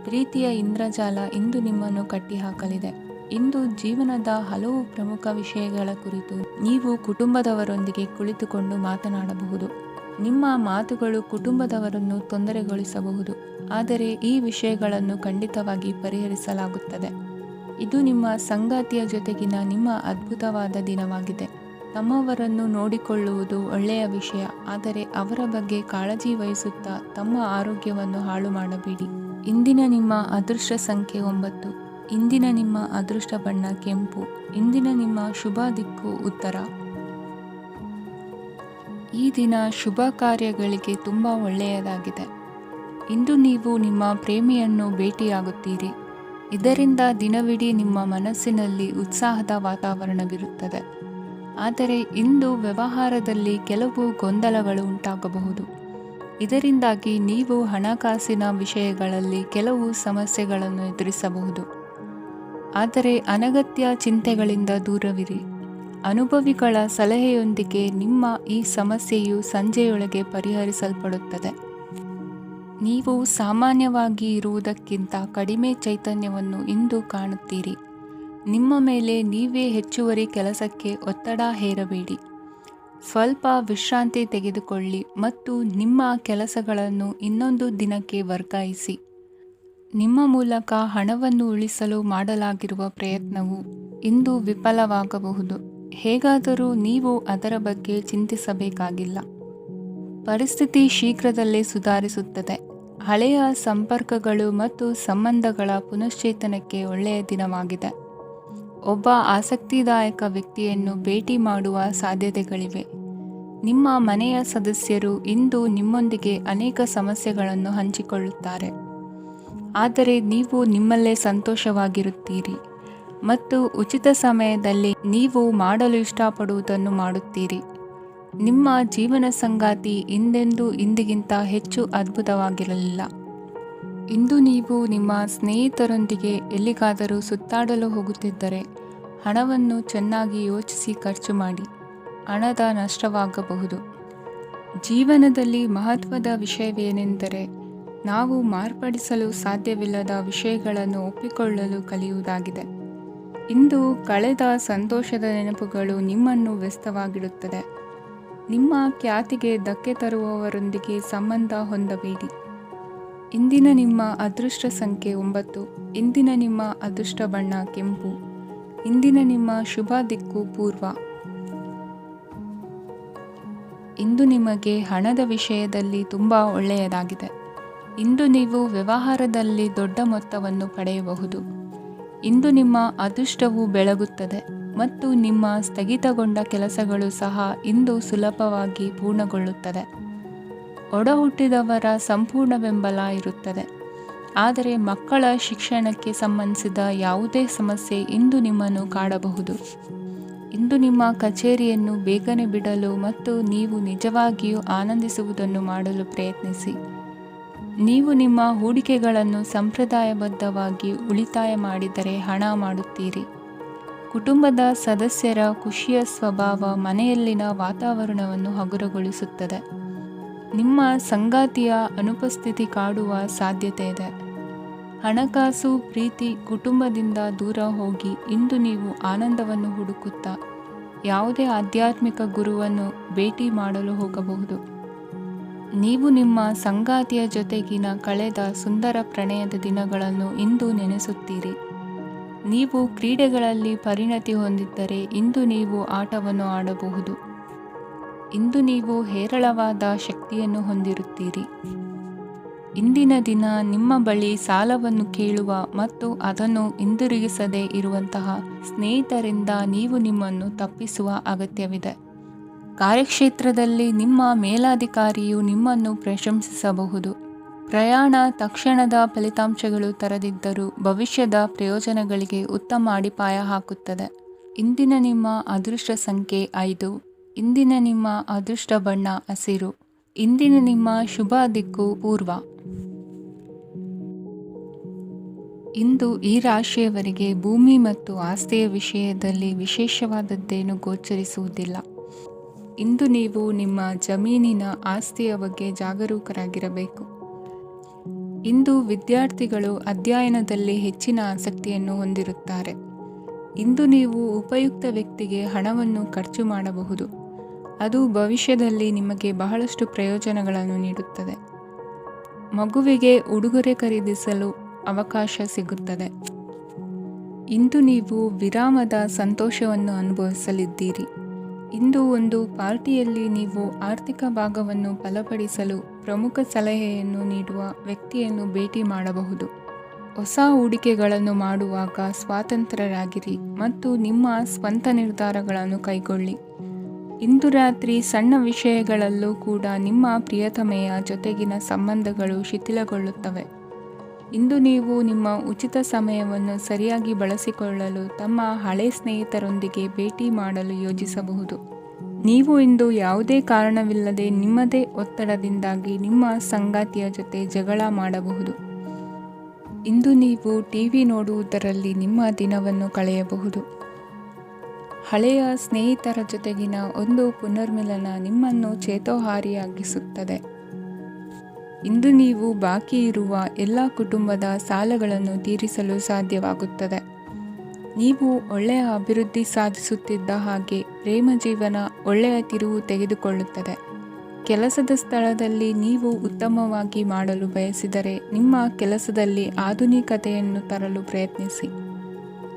ಪ್ರೀತಿಯ ಇಂದ್ರಜಾಲ ಇಂದು ನಿಮ್ಮನ್ನು ಕಟ್ಟಿಹಾಕಲಿದೆ. ಇಂದು ಜೀವನದ ಹಲವು ಪ್ರಮುಖ ವಿಷಯಗಳ ಕುರಿತು ನೀವು ಕುಟುಂಬದವರೊಂದಿಗೆ ಕುಳಿತುಕೊಂಡು ಮಾತನಾಡಬಹುದು. ನಿಮ್ಮ ಮಾತುಗಳು ಕುಟುಂಬದವರನ್ನು ತೊಂದರೆಗೊಳಿಸಬಹುದು, ಆದರೆ ಈ ವಿಷಯಗಳನ್ನು ಖಂಡಿತವಾಗಿ ಪರಿಹರಿಸಲಾಗುತ್ತದೆ. ಇದು ನಿಮ್ಮ ಸಂಗಾತಿಯ ಜೊತೆಗಿನ ನಿಮ್ಮ ಅದ್ಭುತವಾದ ದಿನವಾಗಿದೆ. ತಮ್ಮವರನ್ನು ನೋಡಿಕೊಳ್ಳುವುದು ಒಳ್ಳೆಯ ವಿಷಯ, ಆದರೆ ಅವರ ಬಗ್ಗೆ ಕಾಳಜಿ ವಹಿಸುತ್ತಾ ತಮ್ಮ ಆರೋಗ್ಯವನ್ನು ಹಾಳು ಮಾಡಬೇಡಿ. ಇಂದಿನ ನಿಮ್ಮ ಅದೃಷ್ಟ ಸಂಖ್ಯೆ 9. ಇಂದಿನ ನಿಮ್ಮ ಅದೃಷ್ಟ ಬಣ್ಣ ಕೆಂಪು. ಇಂದಿನ ನಿಮ್ಮ ಶುಭ ದಿಕ್ಕು ಉತ್ತರ. ಈ ದಿನ ಶುಭ ಕಾರ್ಯಗಳಿಗೆ ತುಂಬ ಒಳ್ಳೆಯದಾಗಿದೆ. ಇಂದು ನೀವು ನಿಮ್ಮ ಪ್ರೇಮಿಯನ್ನು ಭೇಟಿಯಾಗುತ್ತೀರಿ. ಇದರಿಂದ ದಿನವಿಡೀ ನಿಮ್ಮ ಮನಸ್ಸಿನಲ್ಲಿ ಉತ್ಸಾಹದ ವಾತಾವರಣವಿರುತ್ತದೆ. ಆದರೆ ಇಂದು ವ್ಯವಹಾರದಲ್ಲಿ ಕೆಲವು ಗೊಂದಲಗಳು ಉಂಟಾಗಬಹುದು. ಇದರಿಂದಾಗಿ ನೀವು ಹಣಕಾಸಿನ ವಿಷಯಗಳಲ್ಲಿ ಕೆಲವು ಸಮಸ್ಯೆಗಳನ್ನು ಎದುರಿಸಬಹುದು. ಆದರೆ ಅನಗತ್ಯ ಚಿಂತೆಗಳಿಂದ ದೂರವಿರಿ. ಅನುಭವಿಗಳ ಸಲಹೆಯೊಂದಿಗೆ ನಿಮ್ಮ ಈ ಸಮಸ್ಯೆಯು ಸಂಜೆಯೊಳಗೆ ಪರಿಹರಿಸಲ್ಪಡುತ್ತದೆ. ನೀವು ಸಾಮಾನ್ಯವಾಗಿ ಇರುವುದಕ್ಕಿಂತ ಕಡಿಮೆ ಚೈತನ್ಯವನ್ನು ಇಂದು ಕಾಣುತ್ತೀರಿ. ನಿಮ್ಮ ಮೇಲೆ ನೀವೇ ಹೆಚ್ಚುವರಿ ಕೆಲಸಕ್ಕೆ ಒತ್ತಡ ಹೇರಬೇಡಿ. ಸ್ವಲ್ಪ ವಿಶ್ರಾಂತಿ ತೆಗೆದುಕೊಳ್ಳಿ ಮತ್ತು ನಿಮ್ಮ ಕೆಲಸಗಳನ್ನು ಇನ್ನೊಂದು ದಿನಕ್ಕೆ ವರ್ಗಾಯಿಸಿ. ನಿಮ್ಮ ಮೂಲಕ ಹಣವನ್ನು ಉಳಿಸಲು ಮಾಡಲಾಗಿರುವ ಪ್ರಯತ್ನವು ಇಂದು ವಿಫಲವಾಗಬಹುದು. ಹೇಗಾದರೂ ನೀವು ಅದರ ಬಗ್ಗೆ ಚಿಂತಿಸಬೇಕಾಗಿಲ್ಲ. ಪರಿಸ್ಥಿತಿ ಶೀಘ್ರದಲ್ಲೇ ಸುಧಾರಿಸುತ್ತದೆ. ಹಳೆಯ ಸಂಪರ್ಕಗಳು ಮತ್ತು ಸಂಬಂಧಗಳ ಪುನಶ್ಚೇತನಕ್ಕೆ ಒಳ್ಳೆಯ ದಿನವಾಗಿದೆ. ಒಬ್ಬ ಆಸಕ್ತಿದಾಯಕ ವ್ಯಕ್ತಿಯನ್ನು ಭೇಟಿ ಮಾಡುವ ಸಾಧ್ಯತೆಗಳಿವೆ. ನಿಮ್ಮ ಮನೆಯ ಸದಸ್ಯರು ಇಂದು ನಿಮ್ಮೊಂದಿಗೆ ಅನೇಕ ಸಮಸ್ಯೆಗಳನ್ನು ಹಂಚಿಕೊಳ್ಳುತ್ತಾರೆ, ಆದರೆ ನೀವು ನಿಮ್ಮಲ್ಲೇ ಸಂತೋಷವಾಗಿರುತ್ತೀರಿ ಮತ್ತು ಉಚಿತ ಸಮಯದಲ್ಲಿ ನೀವು ಮಾಡಲು ಇಷ್ಟಪಡುವುದನ್ನು ಮಾಡುತ್ತೀರಿ. ನಿಮ್ಮ ಜೀವನ ಸಂಗಾತಿ ಇಂದೆಂದೂ ಇಂದಿಗಿಂತ ಹೆಚ್ಚು ಅದ್ಭುತವಾಗಿರಲಿಲ್ಲ. ಇಂದು ನೀವು ನಿಮ್ಮ ಸ್ನೇಹಿತರೊಂದಿಗೆ ಎಲ್ಲಿಗಾದರೂ ಸುತ್ತಾಡಲು ಹೋಗುತ್ತಿದ್ದರೆ ಹಣವನ್ನು ಚೆನ್ನಾಗಿ ಯೋಚಿಸಿ ಖರ್ಚು ಮಾಡಿ. ಹಣದ ನಷ್ಟವಾಗಬಹುದು. ಜೀವನದಲ್ಲಿ ಮಹತ್ವದ ವಿಷಯವೇನೆಂದರೆ ನಾವು ಮಾರ್ಪಡಿಸಲು ಸಾಧ್ಯವಿಲ್ಲದ ವಿಷಯಗಳನ್ನು ಒಪ್ಪಿಕೊಳ್ಳಲು ಕಲಿಯುವುದಾಗಿದೆ. ಇಂದು ಕಳೆದ ಸಂತೋಷದ ನೆನಪುಗಳು ನಿಮ್ಮನ್ನು ವ್ಯಸ್ತವಾಗಿಡುತ್ತದೆ. ನಿಮ್ಮ ಖ್ಯಾತಿಗೆ ಧಕ್ಕೆ ತರುವವರೊಂದಿಗೆ ಸಂಬಂಧ ಹೊಂದಬೇಡಿ. ಇಂದಿನ ನಿಮ್ಮ ಅದೃಷ್ಟ ಸಂಖ್ಯೆ 9. ಇಂದಿನ ನಿಮ್ಮ ಅದೃಷ್ಟ ಬಣ್ಣ ಕೆಂಪು. ಇಂದಿನ ನಿಮ್ಮ ಶುಭ ದಿಕ್ಕು ಪೂರ್ವ. ಇಂದು ನಿಮಗೆ ಹಣದ ವಿಷಯದಲ್ಲಿ ತುಂಬ ಒಳ್ಳೆಯದಾಗಿದೆ. ಇಂದು ನೀವು ವ್ಯವಹಾರದಲ್ಲಿ ದೊಡ್ಡ ಮೊತ್ತವನ್ನು ಪಡೆಯಬಹುದು. ಇಂದು ನಿಮ್ಮ ಅದೃಷ್ಟವು ಬೆಳಗುತ್ತದೆ ಮತ್ತು ನಿಮ್ಮ ಸ್ಥಗಿತಗೊಂಡ ಕೆಲಸಗಳು ಸಹ ಇಂದು ಸುಲಭವಾಗಿ ಪೂರ್ಣಗೊಳ್ಳುತ್ತದೆ. ಒಡಹುಟ್ಟಿದವರ ಸಂಪೂರ್ಣ ಬೆಂಬಲ ಇರುತ್ತದೆ. ಆದರೆ ಮಕ್ಕಳ ಶಿಕ್ಷಣಕ್ಕೆ ಸಂಬಂಧಿಸಿದ ಯಾವುದೇ ಸಮಸ್ಯೆ ಇಂದು ನಿಮ್ಮನ್ನು ಕಾಡಬಹುದು. ಇಂದು ನಿಮ್ಮ ಕಚೇರಿಯನ್ನು ಬೇಗನೆ ಬಿಡಲು ಮತ್ತು ನೀವು ನಿಜವಾಗಿಯೂ ಆನಂದಿಸುವುದನ್ನು ಮಾಡಲು ಪ್ರಯತ್ನಿಸಿ. ನೀವು ನಿಮ್ಮ ಹೂಡಿಕೆಗಳನ್ನು ಸಂಪ್ರದಾಯಬದ್ಧವಾಗಿ ಉಳಿತಾಯ ಮಾಡಿದರೆ ಹಣ ಮಾಡುತ್ತೀರಿ. ಕುಟುಂಬದ ಸದಸ್ಯರ ಖುಷಿಯ ಸ್ವಭಾವ ಮನೆಯಲ್ಲಿನ ವಾತಾವರಣವನ್ನು ಹಗುರಗೊಳಿಸುತ್ತದೆ. ನಿಮ್ಮ ಸಂಗಾತಿಯ ಅನುಪಸ್ಥಿತಿ ಕಾಡುವ ಸಾಧ್ಯತೆ ಇದೆ. ಹಣಕಾಸು, ಪ್ರೀತಿ, ಕುಟುಂಬದಿಂದ ದೂರ ಹೋಗಿ ಇಂದು ನೀವು ಆನಂದವನ್ನು ಹುಡುಕುತ್ತಾ ಯಾವುದೇ ಆಧ್ಯಾತ್ಮಿಕ ಗುರುವನ್ನು ಭೇಟಿ ಮಾಡಲು ಹೋಗಬಹುದು. ನೀವು ನಿಮ್ಮ ಸಂಗಾತಿಯ ಜೊತೆಗಿನ ಕಳೆದ ಸುಂದರ ಪ್ರಣಯದ ದಿನಗಳನ್ನು ಇಂದು ನೆನೆಸುತ್ತೀರಿ. ನೀವು ಕ್ರೀಡೆಗಳಲ್ಲಿ ಪರಿಣತಿ ಹೊಂದಿದ್ದರೆ ಇಂದು ನೀವು ಆಟವನ್ನು ಆಡಬಹುದು. ಇಂದು ನೀವು ಹೇರಳವಾದ ಶಕ್ತಿಯನ್ನು ಹೊಂದಿರುತ್ತೀರಿ. ಇಂದಿನ ದಿನ ನಿಮ್ಮ ಬಳಿ ಸಾಲವನ್ನು ಕೇಳುವ ಮತ್ತು ಅದನ್ನು ಹಿಂದಿರುಗಿಸದೇ ಇರುವಂತಹ ಸ್ನೇಹಿತರಿಂದ ನೀವು ನಿಮ್ಮನ್ನು ತಪ್ಪಿಸುವ ಅಗತ್ಯವಿದೆ. ಕಾರ್ಯಕ್ಷೇತ್ರದಲ್ಲಿ ನಿಮ್ಮ ಮೇಲಾಧಿಕಾರಿಯು ನಿಮ್ಮನ್ನು ಪ್ರಶಂಸಿಸಬಹುದು. ಪ್ರಯಾಣ ತಕ್ಷಣದ ಫಲಿತಾಂಶಗಳು ತರದಿದ್ದರೂ ಭವಿಷ್ಯದ ಪ್ರಯೋಜನಗಳಿಗೆ ಉತ್ತಮ ಅಡಿಪಾಯ ಹಾಕುತ್ತದೆ. ಇಂದಿನ ನಿಮ್ಮ ಅದೃಷ್ಟ ಸಂಖ್ಯೆ 5. ಇಂದಿನ ನಿಮ್ಮ ಅದೃಷ್ಟ ಬಣ್ಣ ಹಸಿರು. ಇಂದಿನ ನಿಮ್ಮ ಶುಭ ದಿಕ್ಕು ಪೂರ್ವ. ಇಂದು ಈ ರಾಶಿಯವರಿಗೆ ಭೂಮಿ ಮತ್ತು ಆಸ್ತಿಯ ವಿಷಯದಲ್ಲಿ ವಿಶೇಷವಾದದ್ದೇನು ಗೋಚರಿಸುವುದಿಲ್ಲ. ಇಂದು ನೀವು ನಿಮ್ಮ ಜಮೀನಿನ ಆಸ್ತಿಯ ಬಗ್ಗೆ ಜಾಗರೂಕರಾಗಿರಬೇಕು. ಇಂದು ವಿದ್ಯಾರ್ಥಿಗಳು ಅಧ್ಯಯನದಲ್ಲಿ ಹೆಚ್ಚಿನ ಆಸಕ್ತಿಯನ್ನು ಹೊಂದಿರುತ್ತಾರೆ. ಇಂದು ನೀವು ಉಪಯುಕ್ತ ವ್ಯಕ್ತಿಗೆ ಹಣವನ್ನು ಖರ್ಚು ಮಾಡಬಹುದು. ಅದು ಭವಿಷ್ಯದಲ್ಲಿ ನಿಮಗೆ ಬಹಳಷ್ಟು ಪ್ರಯೋಜನಗಳನ್ನು ನೀಡುತ್ತದೆ. ಮಗುವಿಗೆ ಉಡುಗೊರೆ ಖರೀದಿಸಲು ಅವಕಾಶ ಸಿಗುತ್ತದೆ. ಇಂದು ನೀವು ವಿರಾಮದ ಸಂತೋಷವನ್ನು ಅನುಭವಿಸಲಿದ್ದೀರಿ. ಇಂದು ಒಂದು ಪಾರ್ಟಿಯಲ್ಲಿ ನೀವು ಆರ್ಥಿಕ ಭಾಗವನ್ನು ಬಲಪಡಿಸಲು ಪ್ರಮುಖ ಸಲಹೆಯನ್ನು ನೀಡುವ ವ್ಯಕ್ತಿಯನ್ನು ಭೇಟಿ ಮಾಡಬಹುದು. ಹೊಸ ಹೂಡಿಕೆಗಳನ್ನು ಮಾಡುವಾಗ ಸ್ವಾತಂತ್ರ್ಯರಾಗಿರಿ ಮತ್ತು ನಿಮ್ಮ ಸ್ವಂತ ನಿರ್ಧಾರಗಳನ್ನು ಕೈಗೊಳ್ಳಿ. ಇಂದು ರಾತ್ರಿ ಸಣ್ಣ ವಿಷಯಗಳಲ್ಲೂ ಕೂಡ ನಿಮ್ಮ ಪ್ರಿಯತಮೆಯ ಜೊತೆಗಿನ ಸಂಬಂಧಗಳು ಶಿಥಿಲಗೊಳ್ಳುತ್ತವೆ. ಇಂದು ನೀವು ನಿಮ್ಮ ಉಚಿತ ಸಮಯವನ್ನು ಸರಿಯಾಗಿ ಬಳಸಿಕೊಳ್ಳಲು ತಮ್ಮ ಹಳೆ ಸ್ನೇಹಿತರೊಂದಿಗೆ ಭೇಟಿ ಮಾಡಲು ಯೋಜಿಸಬಹುದು. ನೀವು ಇಂದು ಯಾವುದೇ ಕಾರಣವಿಲ್ಲದೆ ನಿಮ್ಮದೇ ಒತ್ತಡದಿಂದಾಗಿ ನಿಮ್ಮ ಸಂಗಾತಿಯ ಜೊತೆ ಜಗಳ ಮಾಡಬಹುದು. ಇಂದು ನೀವು ಟಿವಿ ನೋಡುವುದರಲ್ಲಿ ನಿಮ್ಮ ದಿನವನ್ನು ಕಳೆಯಬಹುದು. ಹಳೆಯ ಸ್ನೇಹಿತರ ಜೊತೆಗಿನ ಒಂದು ಪುನರ್ಮಿಲನ ನಿಮ್ಮನ್ನು ಚೇತೋಹಾರಿಯಾಗಿಸುತ್ತದೆ. ಇಂದು ನೀವು ಬಾಕಿ ಇರುವ ಎಲ್ಲ ಕುಟುಂಬದ ಸಾಲಗಳನ್ನು ತೀರಿಸಲು ಸಾಧ್ಯವಾಗುತ್ತದೆ. ನೀವು ಒಳ್ಳೆಯ ಅಭಿವೃದ್ಧಿ ಸಾಧಿಸುತ್ತಿದ್ದ ಹಾಗೆ ಪ್ರೇಮ ಜೀವನ ಒಳ್ಳೆಯ ತಿರುವು ತೆಗೆದುಕೊಳ್ಳುತ್ತದೆ. ಕೆಲಸದ ಸ್ಥಳದಲ್ಲಿ ನೀವು ಉತ್ತಮವಾಗಿ ಮಾಡಲು ಬಯಸಿದರೆ ನಿಮ್ಮ ಕೆಲಸದಲ್ಲಿ ಆಧುನಿಕತೆಯನ್ನು ತರಲು ಪ್ರಯತ್ನಿಸಿ.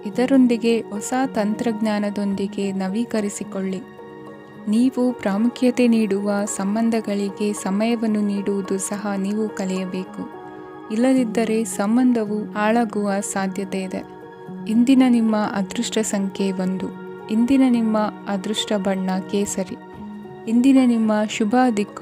ಇದರೊಂದಿಗೆ ಹೊಸ ತಂತ್ರಜ್ಞಾನದೊಂದಿಗೆ ನವೀಕರಿಸಿಕೊಳ್ಳಿ. ನೀವು ಪ್ರಾಮುಖ್ಯತೆ ನೀಡುವ ಸಂಬಂಧಗಳಿಗೆ ಸಮಯವನ್ನು ನೀಡುವುದು ಸಹ ನೀವು ಕಲಿಯಬೇಕು. ಇಲ್ಲದಿದ್ದರೆ ಸಂಬಂಧವು ಹಾಳಾಗುವ ಸಾಧ್ಯತೆ ಇದೆ. ಇಂದಿನ ನಿಮ್ಮ ಅದೃಷ್ಟ ಸಂಖ್ಯೆ 1. ಇಂದಿನ ನಿಮ್ಮ ಅದೃಷ್ಟ ಬಣ್ಣ ಕೇಸರಿ. ಇಂದಿನ ನಿಮ್ಮ ಶುಭ ದಿಕ್ಕು